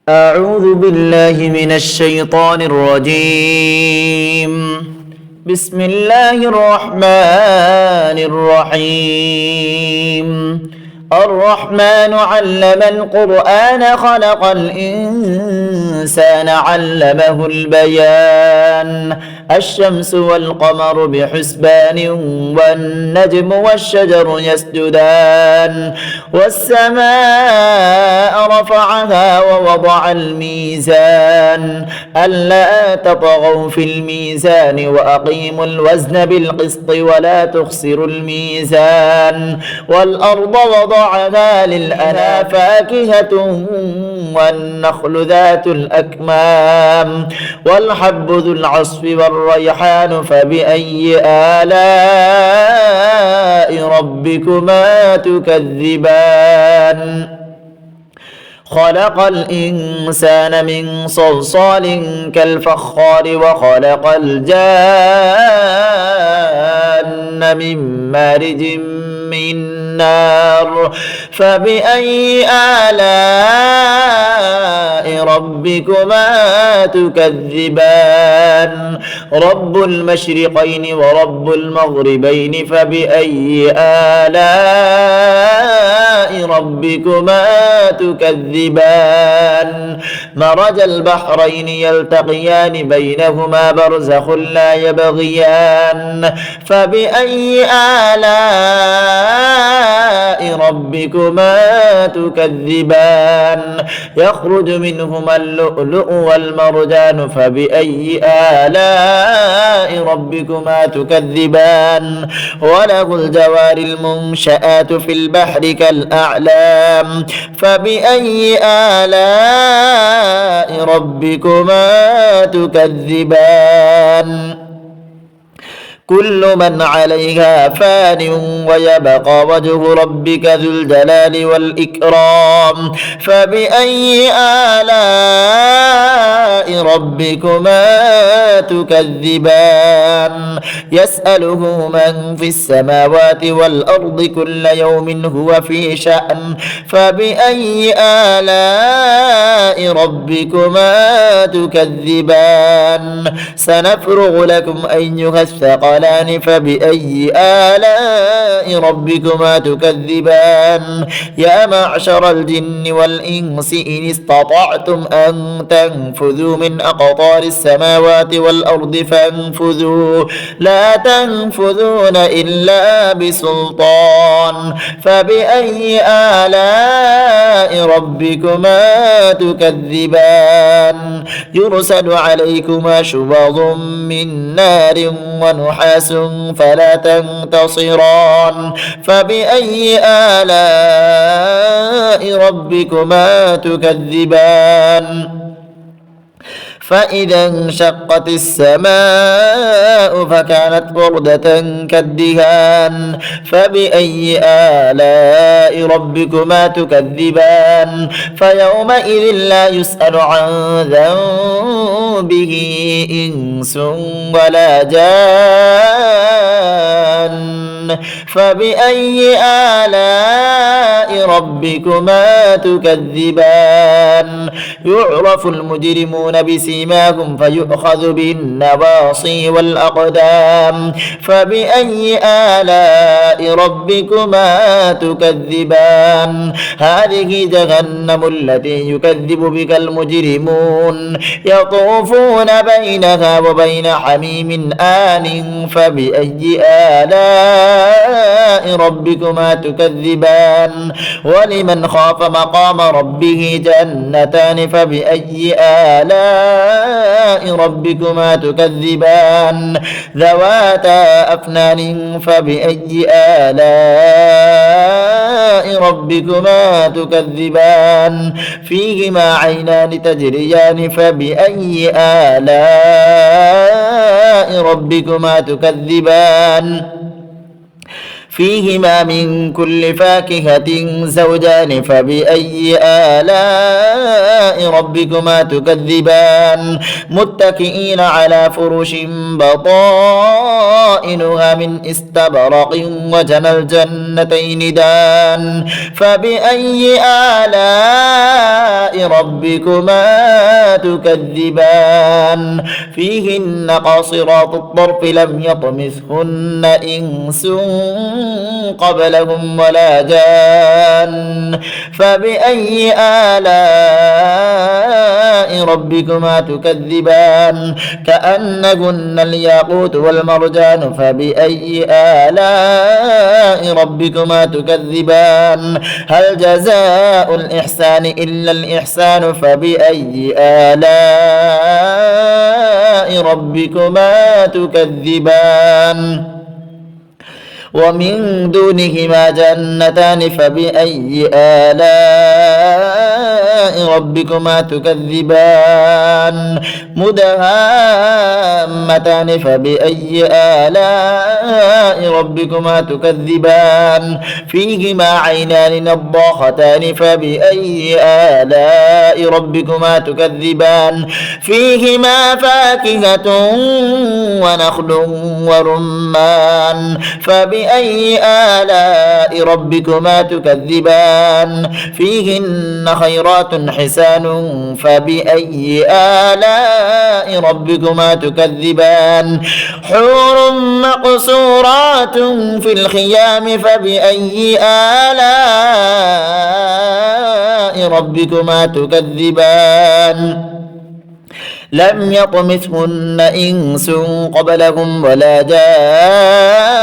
أعوذ بالله من الشيطان الرجيم. بسم الله الرحمن الرحيم. الرحمن علم القرآن خلق الإنسان علمه البيان. الشمس والقمر بحسبان والنجم والشجر يسجدان والسماء رفعها ووضع الميزان ألا تطغوا في الميزان وأقيموا الوزن بالقسط ولا تخسروا الميزان والأرض وضعها للأنام فاكهة والنخل ذات الأكمام والحب ذو العصف والريحان فبأي آلاء ربكما تكذبان خلق الإنسان من صلصال كالفخار وخلق الجان من مارج من نار فبأي آلاء ربكما تكذبان رب المشرقين ورب المغربين فبأي آلاء ربكما تكذبان مرج البحرين يلتقيان بينهما برزخ لا يبغيان فبأي آلاء ربكما تكذبان يخرج منهما اللؤلؤ والمرجان فبأي آلاء ربكما تكذبان وله الجوار المنشآت في البحر كالأعلام فبأي آلاء ربكما تكذبان كل من عليها فان ويبقى وجه ربك ذو الجلال والإكرام فبأي آلاء ربكما تكذبان يسأله من في السماوات والأرض كل يوم هو في شأن فبأي آلاء ربكما تكذبان سنفرغ لكم أيها الثقلان فبأي آلاء ربكما تكذبان يا معشر الجن والإنس إن استطعتم أن تنفذوا من أقطار السماوات والأرض فانفذوا لا تنفذون إلا بسلطان فبأي آلاء ربكما تكذبان يرسل عليكما شواظ من نار ونحاس فلا تنتصران فبأي آلاء ربكما تكذبان فإذا انشقت السماء فكانت وردة كالدهان فبأي آلاء ربكما تكذبان فيومئذ لا يسأل عن ذنبه إنس ولا جان فبأي آلاء ربكما تكذبان يعرف المجرمون بسيماهم فيؤخذ بالنواصي والأقدام فبأي آلاء ربكما تكذبان هذه جهنم التي يكذب بك المجرمون يطوفون بينها وبين حميم آن فبأي آلاء ربكما تكذبان ولمن خاف مقام ربه جنتان فبأي آلاء ربكما تكذبان ذواتا أفنان فبأي آلاء ربكما تكذبان فيهما عينان تجريان فبأي آلاء ربكما تكذبان فيهما من كل فاكهة زوجان فبأي آلاء ربكما تكذبان متكئين على فرش بطائنها من استبرق وجنى الجنتين دان فبأي آلاء ربكما تكذبان فيهن قاصرات الطرف لم يطمثهن إنس قبلهم ولا جان فبأي آلاء ربكما تكذبان كأنهن الياقوت والمرجان فبأي آلاء ربكما تكذبان هل جزاء الإحسان إلا الإحسان فبأي آلاء ربكما تكذبان ومن دونهما جنتان فبأي آلاء ربكما تكذبان مدهامتان فبأي آلاء ربكما تكذبان فيهما عينان نضاختان فبأي آلاء ربكما تكذبان فيهما فاكهة ونخل ورمان فبأي آلاء ربكما تكذبان فيهن خيرات حسان فبأي آلاء ربكما تكذبان حور مقصورات في الخيام فبأي آلاء ربكما تكذبان لم يطمثهن إنس قبلهم ولا جان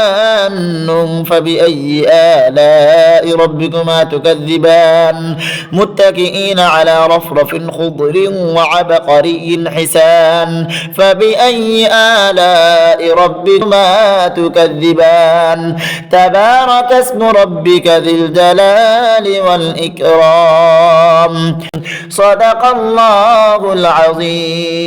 فبأي آلاء ربكما تكذبان متكئين على رفرف خضر وعبقري حسان فبأي آلاء ربكما تكذبان تبارك اسم ربك ذي الجلال والإكرام صدق الله العظيم